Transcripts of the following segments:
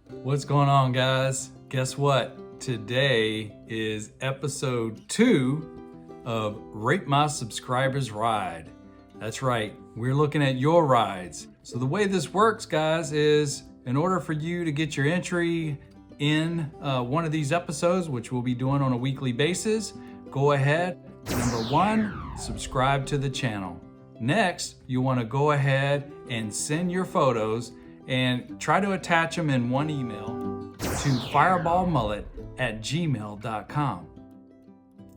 What's going on, guys? Guess what? Today is episode 2 of Rate My Subscribers Ride. That's right, we're looking at your rides. So the way this works, guys, is in order for you to get your entry in one of these episodes, which we'll be doing on a weekly basis, go ahead, number 1, subscribe to the channel. Next, you want to go ahead and send your photos and try to attach them in one email to fireballmullet@gmail.com.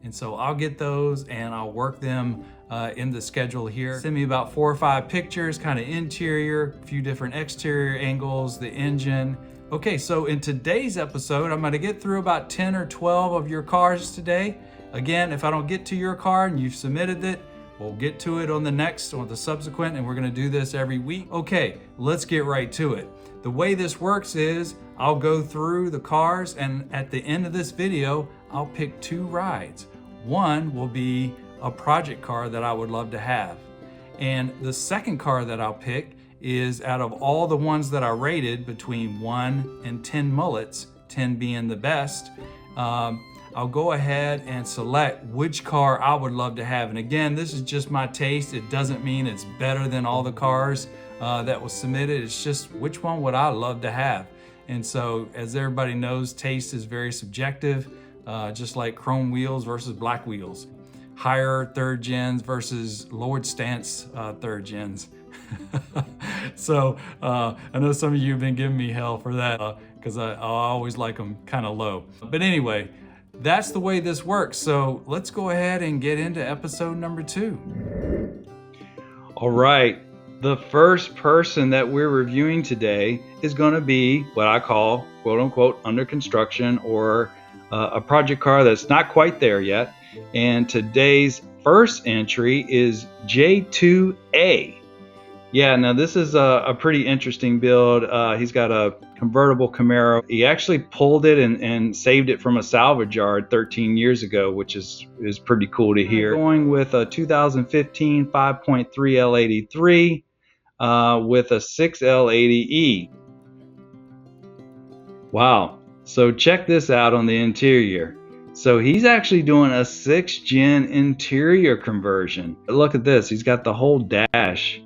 And so I'll get those and I'll work them in the schedule here. Send me about 4 or 5 pictures, kind of interior, a few different exterior angles, the engine. Okay, so in today's episode, I'm gonna get through about 10 or 12 of your cars today. Again, if I don't get to your car and you've submitted it, we'll get to it on the subsequent, and we're gonna do this every week. Okay, let's get right to it. The way this works is I'll go through the cars, and at the end of this video, I'll pick 2 rides. One will be a project car that I would love to have. And the second car that I'll pick is out of all the ones that I rated between 1 and 10 mullets, 10 being the best, I'll go ahead and select which car I would love to have. And again, this is just my taste. It doesn't mean it's better than all the cars that was submitted. It's just which one would I love to have. And so, as everybody knows, taste is very subjective, just like chrome wheels versus black wheels. Higher third gens versus lowered stance third gens. So I know some of you have been giving me hell for that because I always like them kind of low. But anyway, that's the way this works. So let's go ahead and get into episode number 2. All right. The first person that we're reviewing today is going to be what I call, quote unquote, under construction, or a project car that's not quite there yet. And today's first entry is J2A. Yeah, now this is a pretty interesting build. He's got a convertible Camaro. He actually pulled it and saved it from a salvage yard 13 years ago, which is pretty cool to hear. Going with a 2015 5.3 L83 with a 6L80E. Wow. So check this out on the interior. So he's actually doing a 6th gen interior conversion. Look at this. He's got the whole dash.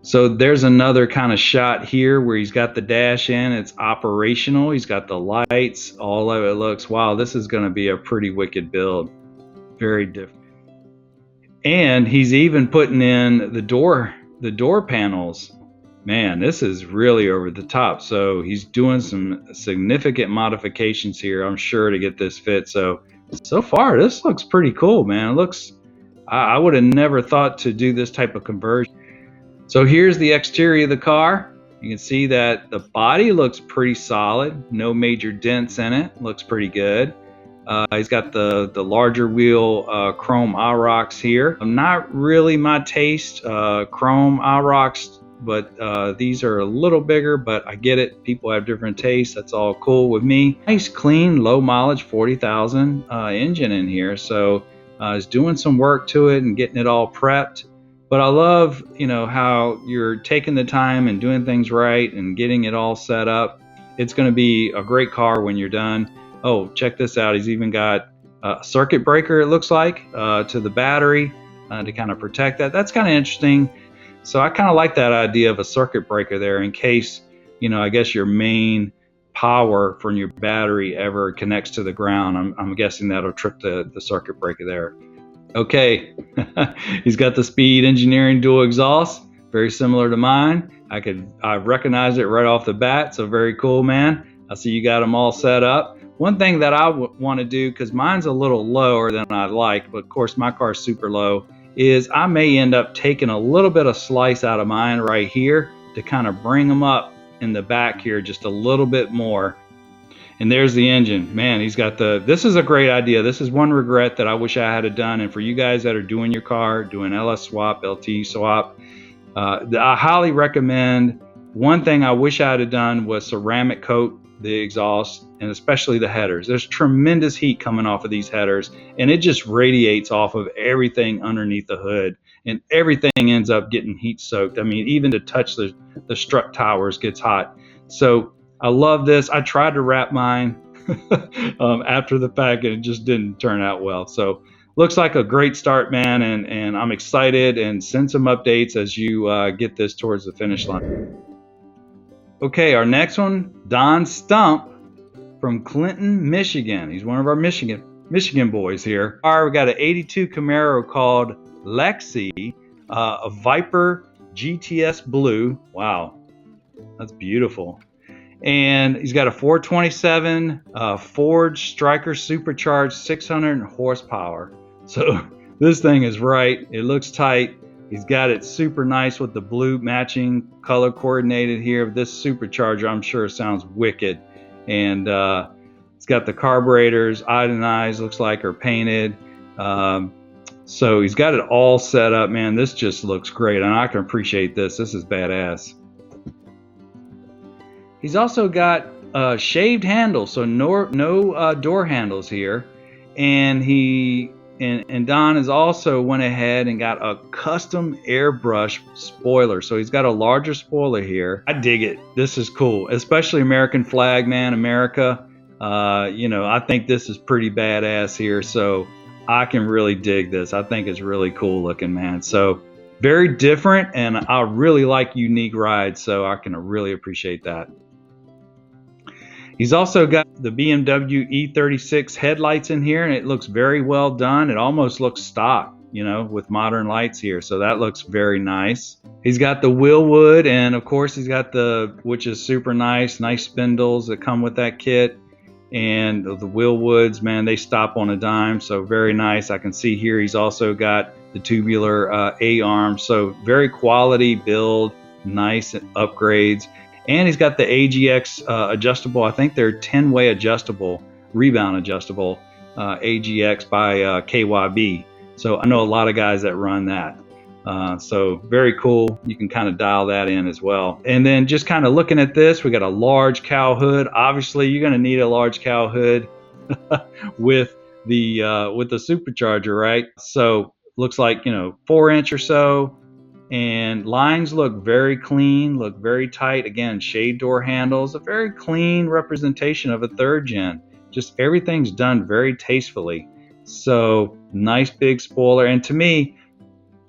So there's another kind of shot here where he's got the dash in. It's operational. He's got the lights. All of it looks, wow, this is going to be a pretty wicked build. Very different. And he's even putting in the door panels. Man, this is really over the top. So he's doing some significant modifications here, I'm sure, to get this fit. So far, this looks pretty cool, man. It looks, I would have never thought to do this type of conversion. So here's the exterior of the car. You can see that the body looks pretty solid. No major dents in it. Looks pretty good. He's got the larger wheel chrome eye rocks here. Not really my taste, chrome eye rocks, but these are a little bigger, but I get it. People have different tastes. That's all cool with me. Nice, clean, low mileage, 40,000 engine in here. So he's doing some work to it and getting it all prepped. But I love, how you're taking the time and doing things right and getting it all set up. It's going to be a great car when you're done. Oh, check this out. He's even got a circuit breaker, it looks like, to the battery to kind of protect that. That's kind of interesting. So I kind of like that idea of a circuit breaker there in case, I guess your main power from your battery ever connects to the ground. I'm guessing that'll trip the circuit breaker there. Okay, he's got the Speed Engineering dual exhaust, very similar to mine. I recognize it right off the bat, so very cool, man. I see you got them all set up. One thing that I want to do, because mine's a little lower than I'd like, but of course my car's super low, is I may end up taking a little bit of slice out of mine right here to kind of bring them up in the back here just a little bit more. And there's the engine. Man, he's got this is a great idea. This is one regret that I wish I had done. And for you guys that are doing your car, doing LS swap, LT swap, I highly recommend. One thing I wish I had done was ceramic coat the exhaust and especially the headers. There's tremendous heat coming off of these headers, and it just radiates off of everything underneath the hood, and everything ends up getting heat soaked. I mean, even to touch the strut towers gets hot. So I love this. I tried to wrap mine after the fact, and it just didn't turn out well. So looks like a great start, man, and I'm excited, and send some updates as you get this towards the finish line. Okay, our next one, Don Stump from Clinton, Michigan. He's one of our Michigan boys here. All right, we got an 82 Camaro called Lexi, a Viper GTS Blue. Wow, that's beautiful. And he's got a 427 Ford Striker supercharged 600 horsepower. So this thing is right. It looks tight. He's got it super nice with the blue matching color coordinated here. This supercharger, I'm sure, sounds wicked. And it's got the carburetors iodinized, looks like, or painted. So he's got it all set up, man. This just looks great, and I can appreciate this. This is badass. He's also got shaved handles, so no door handles here. And Don has also went ahead and got a custom airbrush spoiler. So he's got a larger spoiler here. I dig it. This is cool, especially American flag, man, America. You know, I think this is pretty badass here. So I can really dig this. I think it's really cool looking, man. So very different, and I really like unique rides, so I can really appreciate that. He's also got the BMW E36 headlights in here, and it looks very well done. It almost looks stock, you know, with modern lights here. So that looks very nice. He's got the wheel wood, and of course he's got which is super nice spindles that come with that kit. And the wheel woods, man, they stop on a dime. So very nice. I can see here he's also got the tubular A-arm. So very quality build, nice upgrades. And he's got the AGX adjustable. I think they're 10-way adjustable, rebound adjustable AGX by KYB. So I know a lot of guys that run that. So very cool. You can kind of dial that in as well. And then just kind of looking at this, we got a large cowl hood. Obviously, you're going to need a large cowl hood with the supercharger, right? So looks like, you know, 4-inch or so. And lines look very clean, look very tight. Again, shade door handles, a very clean representation of a 3rd gen. Just everything's done very tastefully. So nice big spoiler. And to me,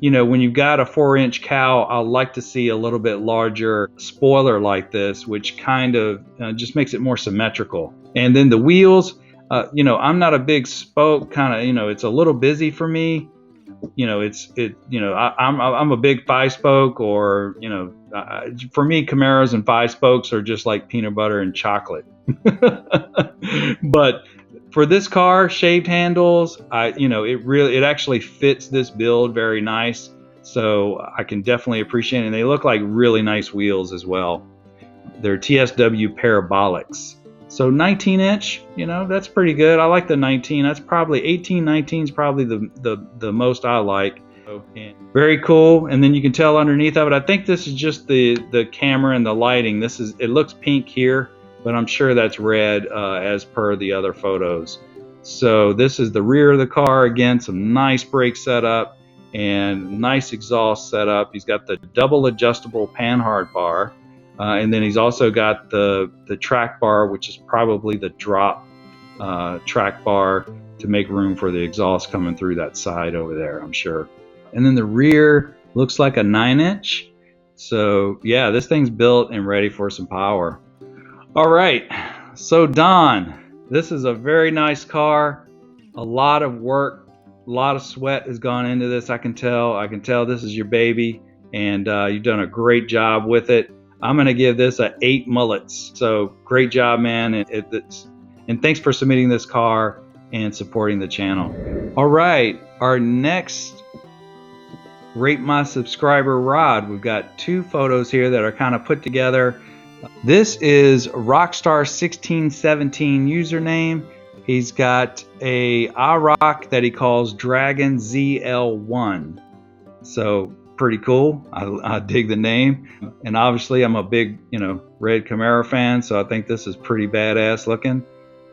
you know, when you've got a 4-inch cowl, I like to see a little bit larger spoiler like this, which kind of just makes it more symmetrical. And then the wheels, you know, I'm not a big spoke kind of, you know, it's a little busy for me. You know, I'm a big 5-spoke, or, you know, for me, Camaros and 5-spokes are just like peanut butter and chocolate. But for this car, shaved handles, you know, it actually fits this build very nice. So I can definitely appreciate it. And they look like really nice wheels as well. They're TSW parabolics. So 19-inch, you know, that's pretty good. I like the 19. That's probably 18, 19 is probably the most I like. Very cool. And then you can tell underneath of it, I think this is just the camera and the lighting. It looks pink here, but I'm sure that's red as per the other photos. So this is the rear of the car. Again, some nice brake setup and nice exhaust setup. He's got the double adjustable panhard bar. And then he's also got the track bar, which is probably the drop track bar to make room for the exhaust coming through that side over there, I'm sure. And then the rear looks like a 9-inch. So yeah, this thing's built and ready for some power. All right, so Don, this is a very nice car. A lot of work, a lot of sweat has gone into this. I can tell this is your baby, and you've done a great job with it. I'm going to give this a 8 mullets. So great job, man. And thanks for submitting this car and supporting the channel. All right, our next Rate My Subscriber rod. We've got 2 photos here that are kind of put together. This is Rockstar1617 username. He's got a IROC that he calls Dragon ZL1. So pretty cool. I dig the name, and obviously I'm a big, you know, red Camaro fan, so I think this is pretty badass looking.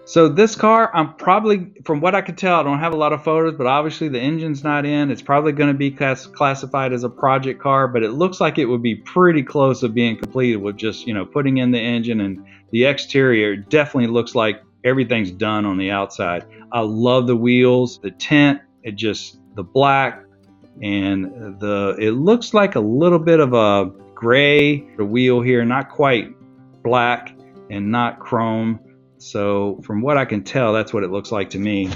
So this car, I'm probably, from what I could tell, I don't have a lot of photos, but obviously the engine's not in. It's probably going to be classified as a project car, but it looks like it would be pretty close to being completed with just, you know, putting in the engine. And the exterior definitely looks like everything's done on the outside. I love the wheels, the tint, the black, and it looks like a little bit of a gray wheel here, not quite black and not chrome. So from what I can tell, that's what it looks like to me.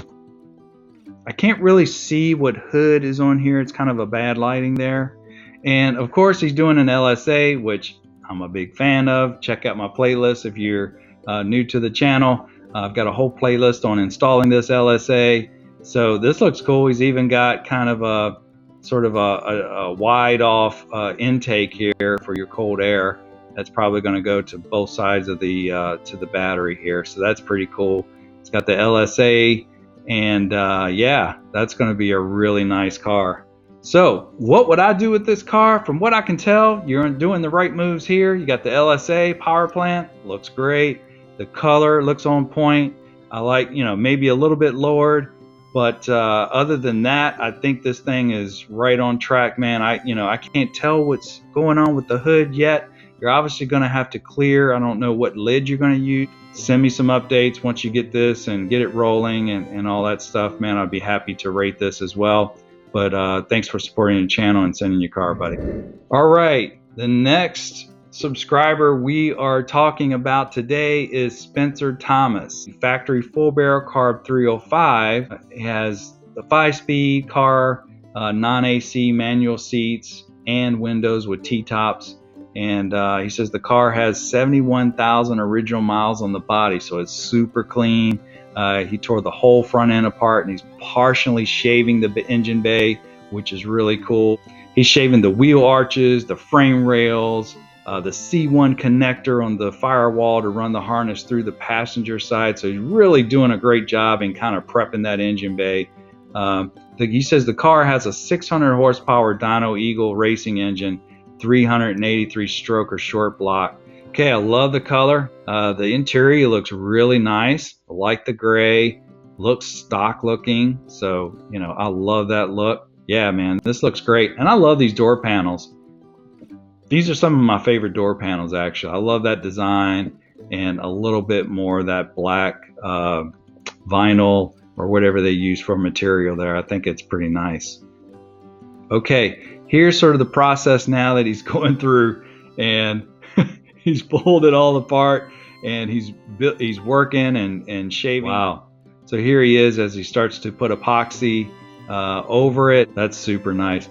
I can't really see what hood is on here. It's kind of a bad lighting there. And of course he's doing an LSA, which I'm a big fan of. Check out my playlist if you're new to the channel. I've got a whole playlist on installing this LSA. So this looks cool. He's even got kind of a sort of a wide off intake here for your cold air. That's probably going to go to both sides of the to the battery here, so that's pretty cool. It's got the LSA, and yeah, that's going to be a really nice car. So what would I do with this car? From what I can tell, you're doing the right moves here. You got the LSA power plant, looks great. The color looks on point. I like, you know, maybe a little bit lowered, but other than that, I think this thing is right on track, man. I can't tell what's going on with the hood yet. You're obviously going to have to clear. I don't know what lid you're going to use. Send me some updates once you get this and get it rolling and all that stuff, man. I'd be happy to rate this as well. But thanks for supporting the channel and sending your car, buddy. All right, the next subscriber we are talking about today is Spencer Thomas. Factory full barrel carb 305. It has the 5-speed car, non-AC manual seats, and windows with T-tops. And he says the car has 71,000 original miles on the body, so it's super clean. He tore the whole front end apart, and he's partially shaving the engine bay, which is really cool. He's shaving the wheel arches, the frame rails, the C1 connector on the firewall to run the harness through the passenger side. So he's really doing a great job in kind of prepping that engine bay. He says the car has a 600 horsepower Dyno Eagle racing engine, 383 stroke or short block. Okay, I love the color. The interior looks really nice. I like the gray. Looks stock looking. So, you know, I love that look. Yeah, man, this looks great. And I love these door panels. These are some of my favorite door panels, actually. I love that design and a little bit more of that black vinyl or whatever they use for material there. I think it's pretty nice. Okay, here's sort of the process now that he's going through, and he's pulled it all apart, and he's working and shaving. Wow. So here he is as he starts to put epoxy over it. That's super nice.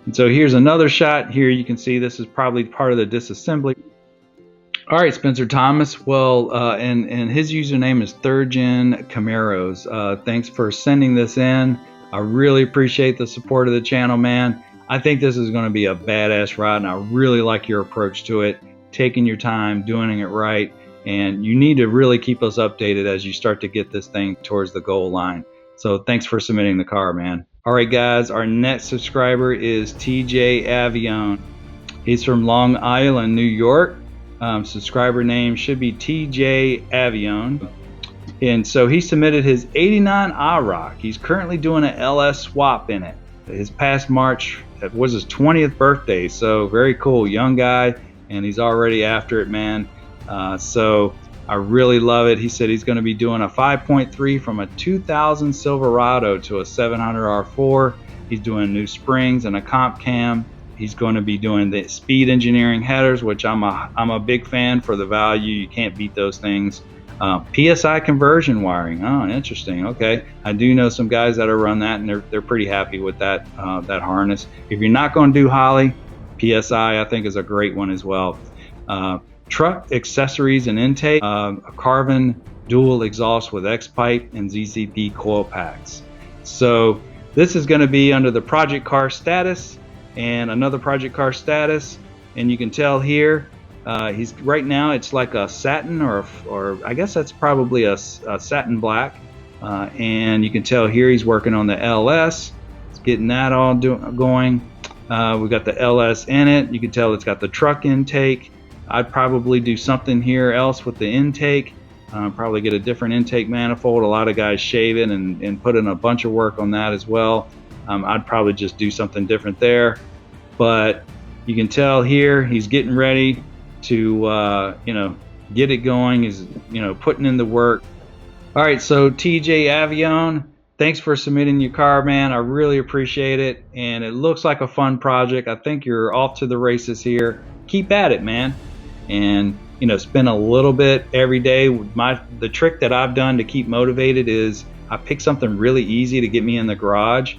And so here's another shot. Here you can see this is probably part of the disassembly. All right, Spencer Thomas. Well, and his username is 3rd Gen Camaros. Thanks for sending this in. I really appreciate the support of the channel, man. I think this is going to be a badass ride, and I really like your approach to it. Taking your time, doing it right, and you need to really keep us updated as you start to get this thing towards the goal line. So thanks for submitting the car, man. All right, guys, our next subscriber is TJ Avion. He's from Long Island, New York. Subscriber name should be TJ Avion. And so he submitted his 89 IROC. He's currently doing an LS swap in it. His past March was his 20th birthday, so very cool. Young guy, and he's already after it, man. So I really love it. He said he's going to be doing a 5.3 from a 2000 Silverado to a 700 R4. He's doing new springs and a comp cam. He's going to be doing the speed engineering headers, which I'm a big fan for the value. You can't beat those things. PSI conversion wiring. Oh, interesting. Okay, I do know some guys that are run that, and they're pretty happy with that that harness. If you're not going to do Holley, PSI I think is a great one as well. Truck accessories and intake, a carbon dual exhaust with X pipe and ZZP coil packs. So this is going to be under the project car status and another project car status, and you can tell here he's right now it's like a satin or I guess that's probably a satin black, and you can tell here he's working on the LS. It's getting that all going. We've got the LS in it. You can tell it's got the truck intake. I'd probably do something here else with the intake. Probably get a different intake manifold. A lot of guys shave it and put in a bunch of work on that as well. I'd probably just do something different there. But you can tell here he's getting ready to get it going. He's putting in the work. All right, so TJ Avion, thanks for submitting your car, man. I really appreciate it, and it looks like a fun project. I think you're off to the races here. Keep at it, man, and spend a little bit every day. The trick that I've done to keep motivated is I pick something really easy to get me in the garage,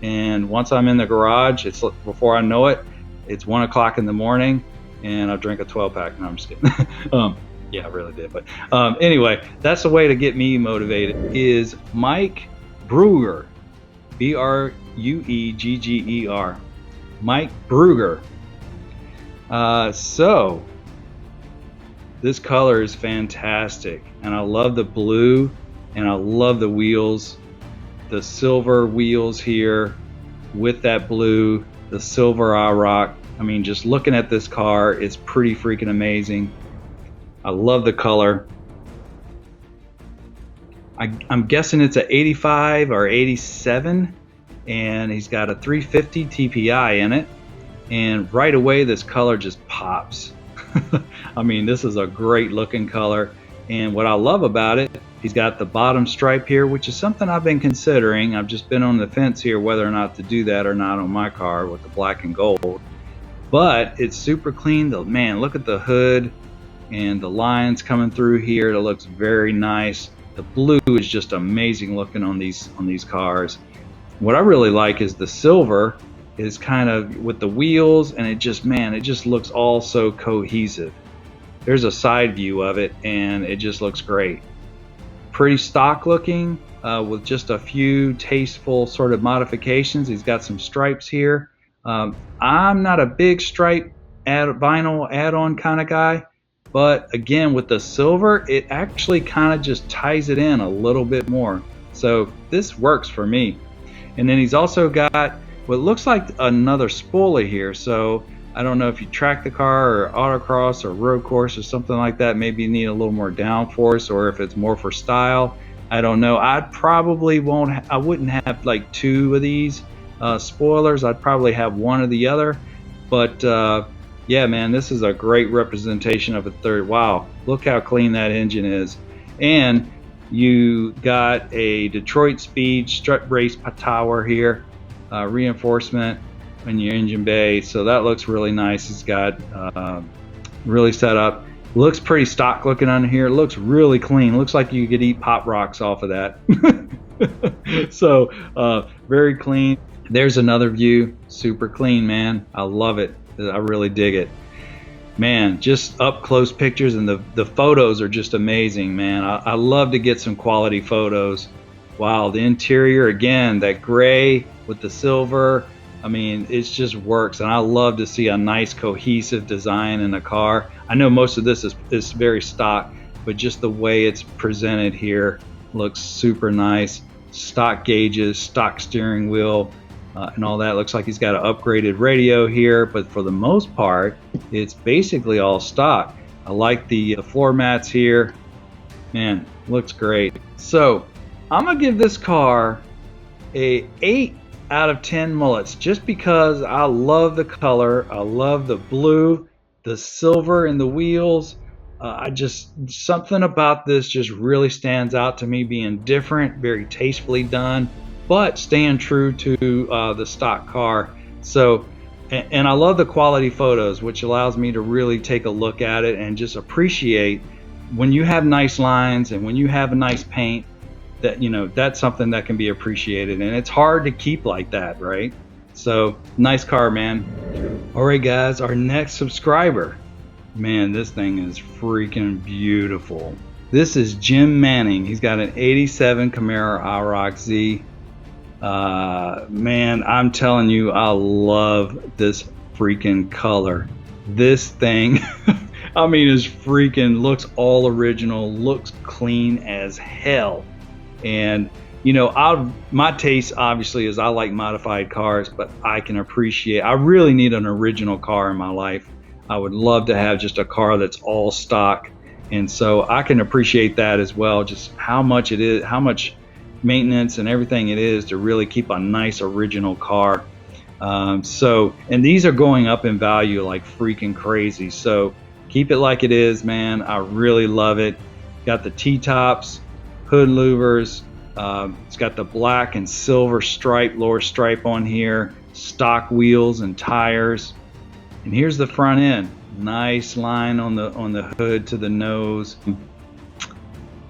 and once I'm in the garage, it's before I know it, it's 1 o'clock in the morning, and I'll drink a 12-pack. No, I'm just kidding. Yeah, I really did. But anyway, that's the way to get me motivated is Mike Brugger, Bruegger, Mike Brugger. So this color is fantastic, and I love the blue, and I love the wheels, the silver wheels here with that blue, the silver IROC. I mean, just looking at this car, it's pretty freaking amazing. I love the color. I'm guessing it's a 85 or 87, and he's got a 350 TPI in it, and right away this color just pops. I mean, this is a great looking color, and what I love about it, he's got the bottom stripe here, which is something I've been considering. I've just been on the fence here whether or not to do that or not on my car with the black and gold, but it's super clean. Man, look at the hood and the lines coming through here. It looks very nice. The blue is just amazing looking on these cars. What I really like is the silver is kind of with the wheels, and it just looks all so cohesive. There's a side view of it, and it just looks great. Pretty stock looking with just a few tasteful sort of modifications. He's got some stripes here. I'm not a big stripe vinyl add-on kind of guy, but again, with the silver, it actually kind of just ties it in a little bit more. So this works for me. And then he's also got what looks like another spoiler here. So I don't know if you track the car or autocross or road course or something like that. Maybe you need a little more downforce, or if it's more for style. I don't know. I wouldn't have like two of these spoilers. I'd probably have one or the other. But yeah, man, this is a great representation of a third. Wow, look how clean that engine is. And you got a Detroit Speed strut brace tower here, reinforcement in your engine bay. So that looks really nice. It's got really set up. Looks pretty stock looking on here. Looks really clean. Looks like you could eat Pop Rocks off of that. So very clean. There's another view. Super clean, man. I love it. I really dig it, man. Just up close pictures, and the photos are just amazing, man. I love to get some quality photos. Wow, the interior again, that gray with the silver, I mean, it just works, and I love to see a nice cohesive design in a car. I know most of this is very stock, but just the way it's presented here looks super nice. Stock gauges, stock steering wheel, and all that. Looks like he's got an upgraded radio here, but for the most part, it's basically all stock. I like the floor mats here. Man, looks great. So I'm gonna give this car a 8 out of 10 mullets, just because I love the color. I love the blue, the silver in the wheels. Something about this just really stands out to me, being different, very tastefully done, but staying true to the stock car. So, and I love the quality photos, which allows me to really take a look at it and just appreciate when you have nice lines and when you have a nice paint, that that's something that can be appreciated, and it's hard to keep like that, right? So nice car, man. All right, guys, our next subscriber, man, this thing is freaking beautiful. This is Jim Manning. He's got an 87 Camaro IROC Z. Man, I'm telling you, I love this freaking color. This thing, I mean, is freaking, looks all original, looks clean as hell. And my taste obviously is I like modified cars, but I really need an original car in my life. I would love to have just a car that's all stock, And so I can appreciate that as well, just how much it is, how much maintenance and everything it is to really keep a nice original car. And these are going up in value like freaking crazy. So keep it like it is, man. I really love it. Got the T-tops, hood louvers. It's got the black and silver stripe, lower stripe on here, stock wheels and tires. And here's the front end. Nice line on the hood to the nose.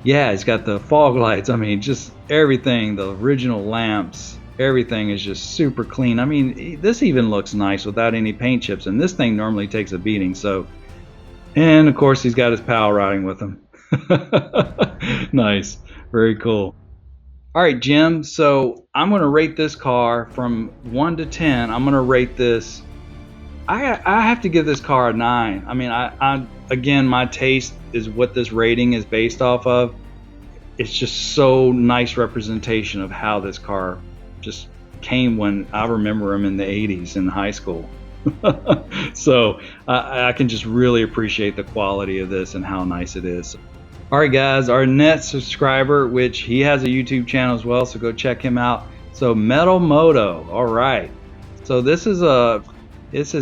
Yeah, it's got the fog lights. I mean, just everything, the original lamps, everything is just super clean. I mean, this even looks nice without any paint chips, and this thing normally takes a beating. So, and of course he's got his pal riding with him. Nice, very cool. All right, Jim, so I'm going to rate this car from 1 to 10. I'm going to rate this, I have to give this car a 9. I mean, again, my taste is what this rating is based off of. It's just so nice representation of how this car just came when I remember him in the 80s in high school. So I can just really appreciate the quality of this and how nice it is. All right, guys, our next subscriber, which he has a YouTube channel as well, so go check him out. So Metal Moto, all right. So this is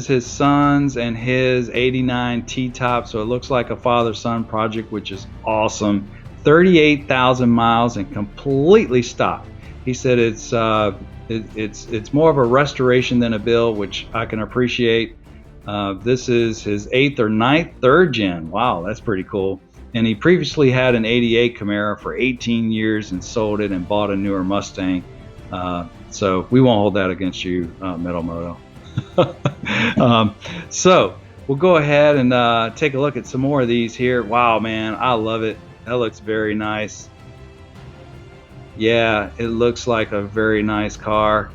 his son's and his 89 T-top, so it looks like a father-son project, which is awesome. 38,000 miles and completely stock. He said it's more of a restoration than a build, which I can appreciate. This is his 8th or 9th third gen. Wow, that's pretty cool. And he previously had an 88 Camaro for 18 years and sold it and bought a newer Mustang. So we won't hold that against you, Metal Moto. So we'll go ahead and take a look at some more of these here. Wow, man, I love it. That looks very nice. Yeah, it looks like a very nice car.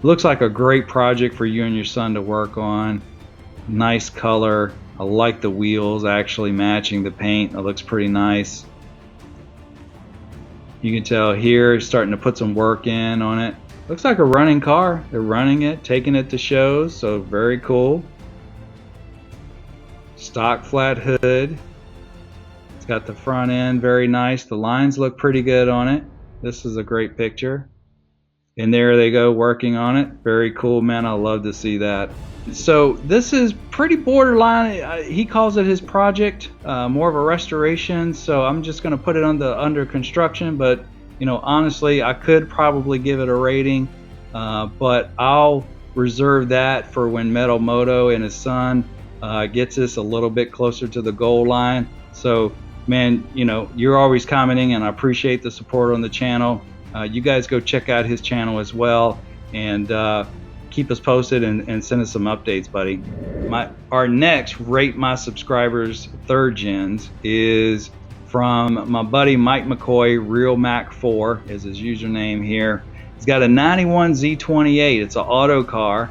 Looks like a great project for you and your son to work on. Nice color. I like the wheels actually matching the paint. It looks pretty nice. You can tell here starting to put some work in on it. Looks like a running car. They're running it, taking it to shows, so very cool. Stock flat hood. It's got the front end, very nice. The lines look pretty good on it. This is a great picture. And there they go working on it. Very cool, man. I love to see that. So this is pretty borderline. He calls it his project, more of a restoration. So I'm just going to put it under construction. But you know, honestly, I could probably give it a rating, but I'll reserve that for when Metal Moto and his son gets us a little bit closer to the goal line. So, man, you know, you're always commenting, and I appreciate the support on the channel. You guys go check out his channel as well, and keep us posted and send us some updates, buddy. Our next Rate My Subscribers third gens is from my buddy Mike McCoy. Real Mac 4 is his username here. He's got a 91 Z28. It's an auto car.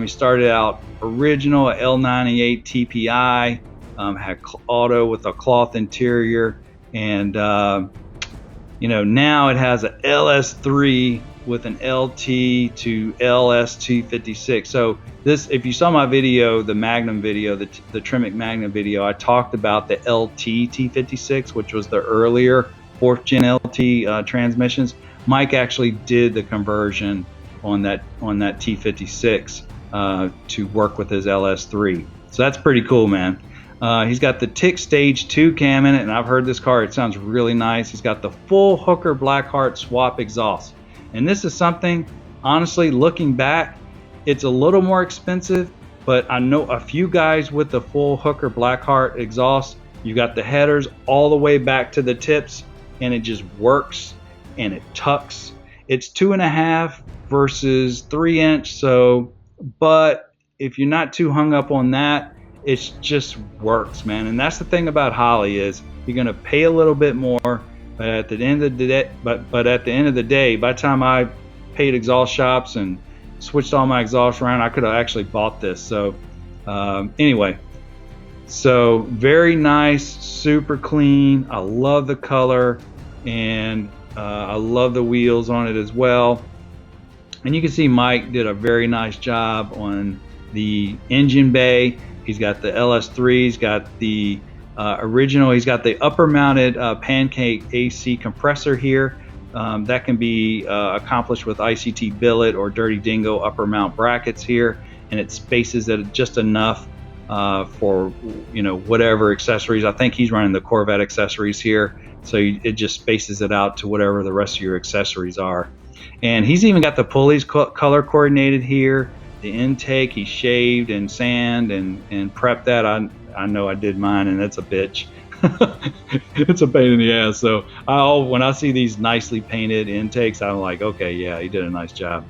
He started out original L98 TPI, had auto with a cloth interior, and you know, now it has a LS3 with an LT to LS256. So this, if you saw my video, the Magnum video, the Tremec Magnum video, I talked about the LT T56, which was the earlier 4th gen LT transmissions. Mike actually did the conversion on that T56 to work with his LS3. So that's pretty cool, man. He's got the Tick Stage 2 cam in it, and I've heard this car, it sounds really nice. He's got the full Hooker Blackheart swap exhaust. And this is something, honestly, looking back, it's a little more expensive, but I know a few guys with the full Hooker Blackheart exhaust. You got the headers all the way back to the tips, and it just works, and it tucks. It's 2.5 versus 3-inch, so, but if you're not too hung up on that, it just works, man. And that's the thing about Holley, is you're gonna pay a little bit more, but at the end of the day, but at the end of the day, by the time I paid exhaust shops and switched all my exhaust around, I could have actually bought this. So anyway, so very nice, super clean. I love the color, and I love the wheels on it as well. And you can see Mike did a very nice job on the engine bay. He's got the LS3, he's got the original, he's got the upper mounted pancake AC compressor here. That can be accomplished with ICT billet or Dirty Dingo upper mount brackets here, and it spaces it just enough for, you know, whatever accessories. I think he's running the Corvette accessories here, so it just spaces it out to whatever the rest of your accessories are. And he's even got the pulleys color coordinated here. The intake, he shaved and sand and prepped that. I know I did mine, and it's a bitch. It's a pain in the ass. So when I see these nicely painted intakes, I'm like, okay, yeah, he did a nice job.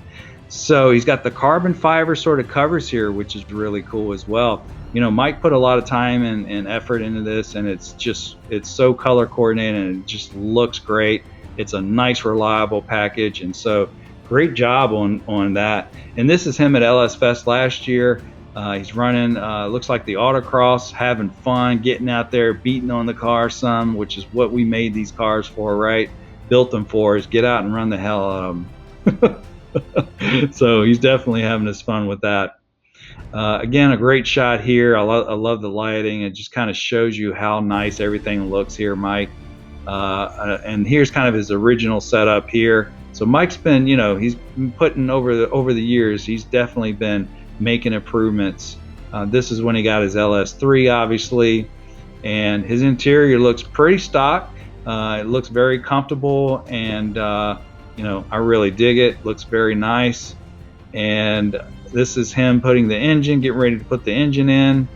So he's got the carbon fiber sort of covers here, which is really cool as well. You know, Mike put a lot of time and effort into this, and it's so color coordinated, and it just looks great. It's a nice, reliable package, and so great job on that. And this is him at LS Fest last year. He's running, looks like the autocross, having fun, getting out there, beating on the car some, which is what we made these cars for, right? Built them for, is get out and run the hell out of them. So he's definitely having his fun with that. Again, a great shot here. I love the lighting. It just kind of shows you how nice everything looks here, Mike. And here's kind of his original setup here. So Mike's been, you know, he's been putting over the years, he's definitely been making improvements. This is when he got his LS3, obviously, and his interior looks pretty stock. It looks very comfortable, and you know, I really dig it. Looks very nice. And this is him putting the engine, getting ready to put the engine in.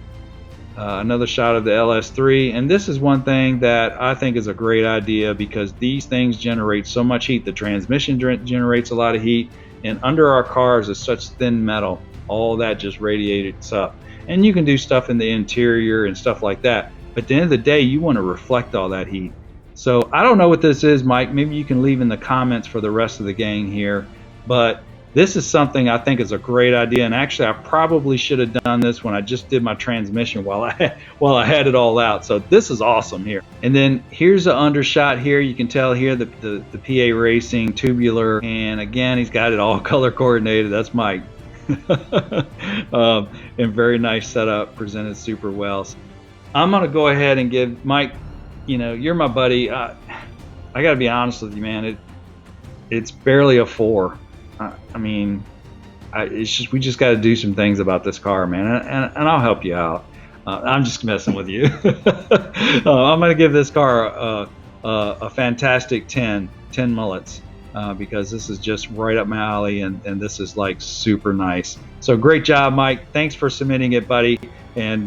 Another shot of the LS3, and this is one thing that I think is a great idea, because these things generate so much heat. The transmission generates a lot of heat, and under our cars is such thin metal, all that just radiates up. And you can do stuff in the interior and stuff like that, but at the end of the day, you want to reflect all that heat. So I don't know what this is, Mike. Maybe you can leave in the comments for the rest of the gang here, but this is something I think is a great idea, and actually I probably should have done this when I just did my transmission while I had it all out. So this is awesome here. And then here's the undershot here. You can tell here the PA Racing tubular, and again, he's got it all color coordinated. That's Mike. And very nice setup, presented super well. I'm gonna go ahead and give Mike, you know, you're my buddy. I gotta be honest with you, man. It's barely a 4. I mean, it's just, we just got to do some things about this car, man, and I'll help you out. I'm just messing with you. I'm going to give this car a fantastic 10 mullets, because this is just right up my alley, and this is like super nice. So great job, Mike. Thanks for submitting it, buddy. And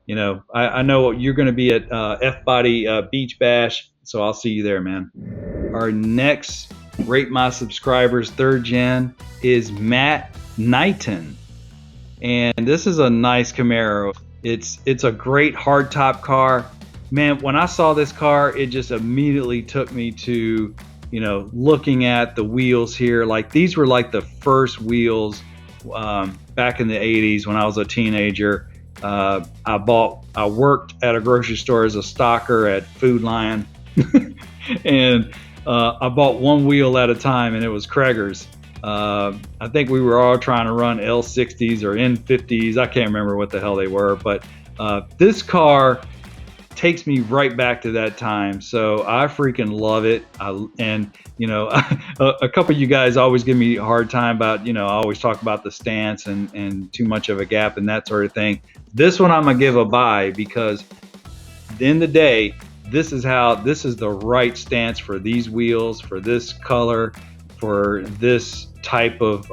you know, I know you're going to be at F-Body Beach Bash, so I'll see you there, man. Our next Rate My Subscribers 3rd Gen is Matt Knighton, and this is a nice Camaro. It's a great hardtop car, man. When I saw this car, it just immediately took me to, you know, looking at the wheels here. Like, these were like the first wheels back in the 80s when I was a teenager. I worked at a grocery store as a stocker at Food Lion, and I bought one wheel at a time, and it was Krager's. I think we were all trying to run L60s or N50s. I can't remember what the hell they were, but this car takes me right back to that time. So I freaking love it. And you know, a couple of you guys always give me a hard time about, you know, I always talk about the stance and too much of a gap and that sort of thing. This one I'm gonna give a buy, because at the end of the day, this is the right stance for these wheels, for this color, for this type of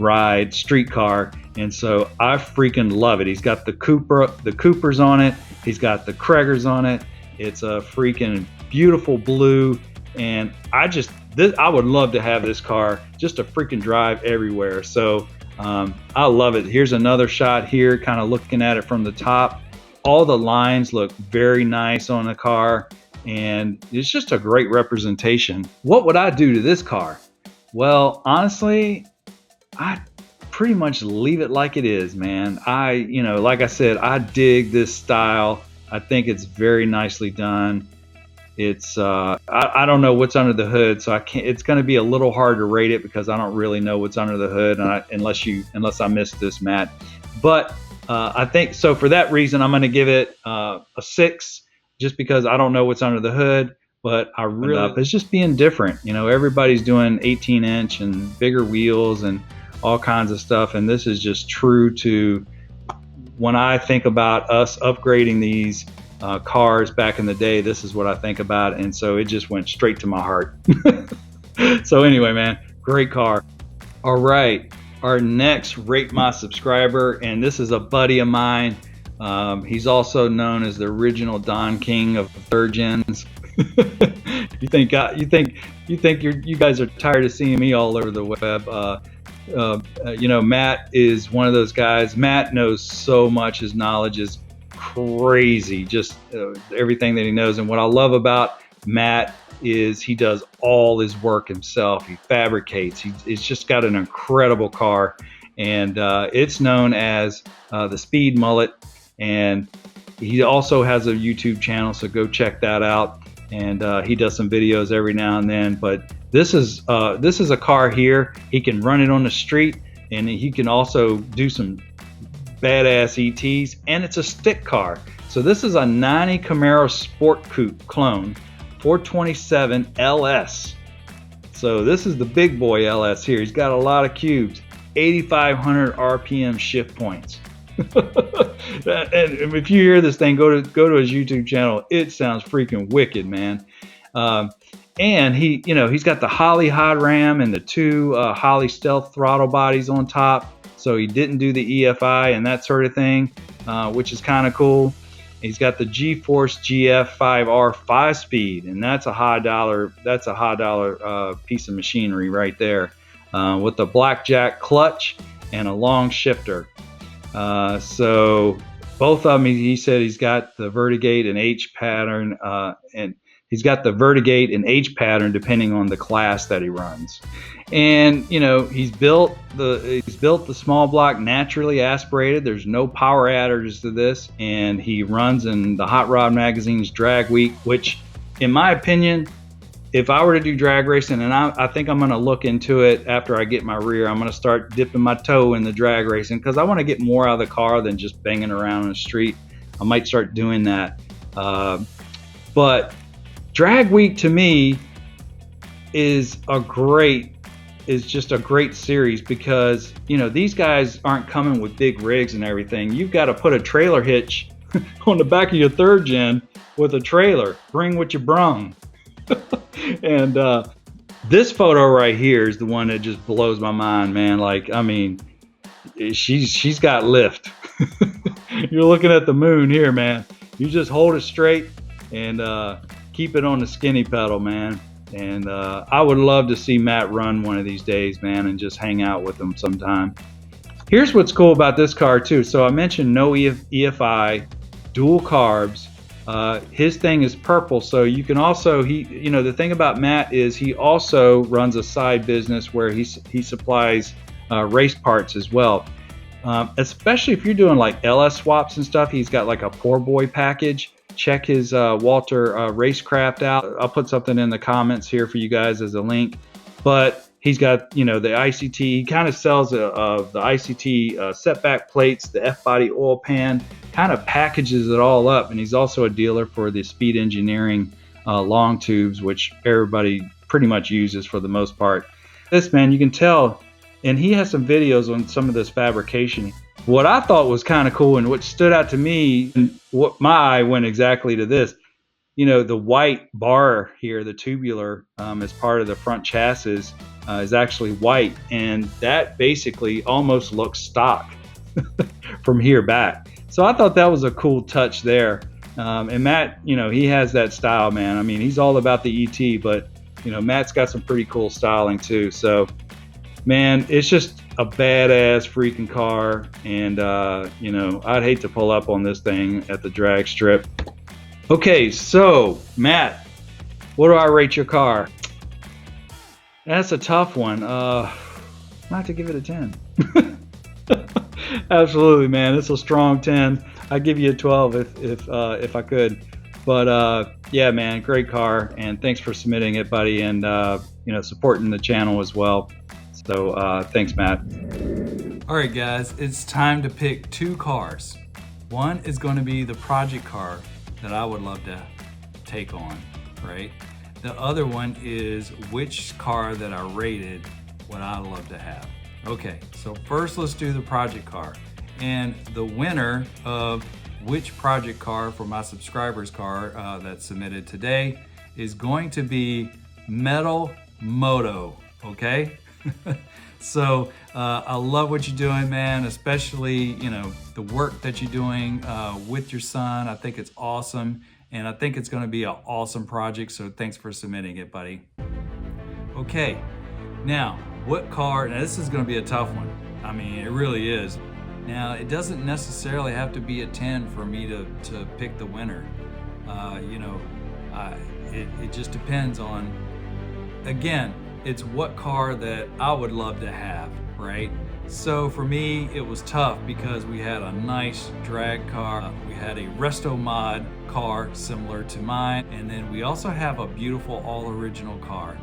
ride, street car. And so I freaking love it. He's got the Coopers on it. He's got the Krager's on it. It's a freaking beautiful blue. And I would love to have this car just to freaking drive everywhere. So I love it. Here's another shot here, kind of looking at it from the top. All the lines look very nice on the car, and it's just a great representation. What would I do to this car? Well, honestly, I pretty much leave it like it is, man. You know, like I said, I dig this style. I think it's very nicely done. It's I don't know what's under the hood, so I can't. It's going to be a little hard to rate it because I don't really know what's under the hood, unless I missed this, Matt. But I think so. For that reason, I'm going to give it a 6, just because I don't know what's under the hood. But I really, it's just being different. You know, everybody's doing 18-inch and bigger wheels and all kinds of stuff, and this is just true to when I think about us upgrading these cars back in the day. This is what I think about, and so it just went straight to my heart. So anyway, man, great car. All right, our next Rate My Subscriber, and this is a buddy of mine. He's also known as the original Don King of third gens. You think you guys are tired of seeing me all over the web. You know, Matt is one of those guys. Matt knows so much. His knowledge is crazy, just everything that he knows. And what I love about Matt is he does all his work himself. He fabricates. He's just got an incredible car, and it's known as the Speed Mullet. And he also has a YouTube channel, so go check that out. And he does some videos every now and then. But this is a car here. He can run it on the street, and he can also do some badass ETs. And it's a stick car. So this is a 90 Camaro Sport Coupe clone, 427 LS. So this is the big boy LS here. He's got a lot of cubes, 8,500 RPM shift points. And if you hear this thing, go to his YouTube channel. It sounds freaking wicked, man. And he's got the Holley hot ram and the 2 Holley stealth throttle bodies on top. So he didn't do the EFI and that sort of thing, which is kind of cool. He's got the G-Force GF5R 5-speed, and that's a high dollar piece of machinery right there, with the blackjack clutch and a long shifter. So both of them, he said he's got the vertigate and H pattern, and he's got the vertigate and H pattern depending on the class that he runs. And you know, he's built the small block naturally aspirated. There's no power adders to this, and he runs in the Hot Rod Magazine's Drag Week, which, in my opinion, if I were to do drag racing, and I think I'm going to look into it after I get my rear, I'm going to start dipping my toe in the drag racing, because I want to get more out of the car than just banging around on the street. I might start doing that. But Drag Week to me is just a great series, because you know, these guys aren't coming with big rigs and everything. You've got to put a trailer hitch on the back of your third gen with a trailer. Bring what you brung. And this photo right here is the one that just blows my mind, man. Like, I mean, she's got lift. You're looking at the moon here, man. You just hold it straight and keep it on the skinny pedal, man. And I would love to see Matt run one of these days, man, and just hang out with him sometime. Here's what's cool about this car too. So I mentioned no EFI, dual carbs. His thing is purple, so you can also, the thing about Matt is he also runs a side business where he supplies race parts as well. Especially if you're doing like LS swaps and stuff. He's got like a poor boy package. Check his Walter Racecraft out. I'll put something in the comments here for you guys as a link. But he's got, the ICT. He kind of sells the ICT setback plates, the F-body oil pan, kind of packages it all up. And he's also a dealer for the Speed Engineering long tubes, which everybody pretty much uses for the most part. This, man, you can tell, and he has some videos on some of this fabrication. What I thought was kind of cool, and what stood out to me, and what my eye went exactly to this, the white bar here, the tubular, as part of the front chassis, is actually white, and that basically almost looks stock from here back. So I thought that was a cool touch there. And Matt, he has that style, man. I mean, he's all about the ET, but Matt's got some pretty cool styling too. So, man, it's just a badass freaking car. And I'd hate to pull up on this thing at the drag strip. Okay, so Matt, what do I rate your car? That's a tough one. I have to give it a 10. Absolutely, man. It's a strong 10. I'd give you a 12 if I could. But yeah, man, great car, and thanks for submitting it, buddy, and supporting the channel as well. So thanks, Matt. All right, guys, it's time to pick two cars. One is going to be the project car that I would love to take on, right? The other one is which car that I rated would I love to have. Okay, so first let's do the project car. And the winner of which project car for my subscribers car that's submitted today is going to be Metal Moto, okay? So I love what you're doing, man, especially, you know, the work that you're doing with your son. I think it's awesome, and I think it's going to be an awesome project, so thanks for submitting it, buddy. Okay, now, what car, now this is going to be a tough one. I mean, it really is. Now, it doesn't necessarily have to be a 10 for me to pick the winner. You know, it just depends on, again, it's what car that I would love to have, right? So for me, it was tough because we had a nice drag car. We had a resto mod car similar to mine. And then we also have a beautiful all original car.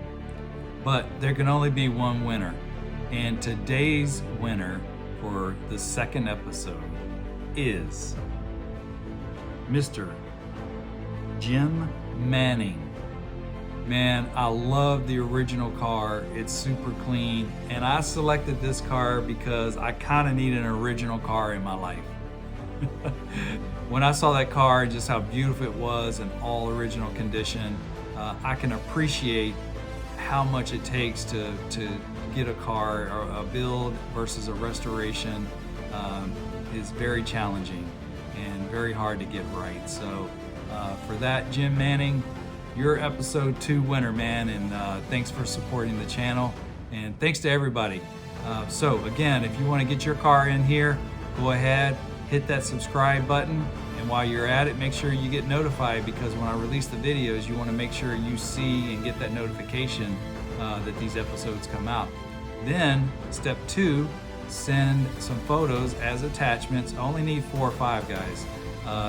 But there can only be one winner. And today's winner for the second episode is Mr. Jim Manning. Man, I love the original car. It's super clean. And I selected this car because I kind of need an original car in my life. When I saw that car, just how beautiful it was in all original condition, I can appreciate how much it takes to get a car, or a build versus a restoration is very challenging and very hard to get right. So for that, Jim Manning, you're episode 2 winner, man, and thanks for supporting the channel, and thanks to everybody. So again, if you want to get your car in here, go ahead, hit that subscribe button, and while you're at it, make sure you get notified, because when I release the videos, you want to make sure you see and get that notification that these episodes come out. Then step 2, send some photos as attachments. I only need 4 or 5, guys.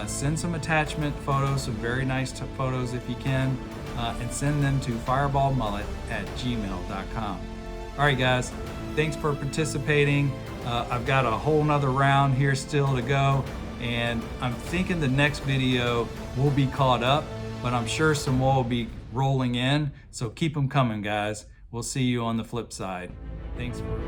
Send some attachment photos, some very nice photos if you can, and send them to fireballmullet@gmail.com. All right, guys, thanks for participating. I've got a whole nother round here still to go, and I'm thinking the next video will be caught up, but I'm sure some more will be rolling in, so keep them coming, guys. We'll see you on the flip side. Thanks for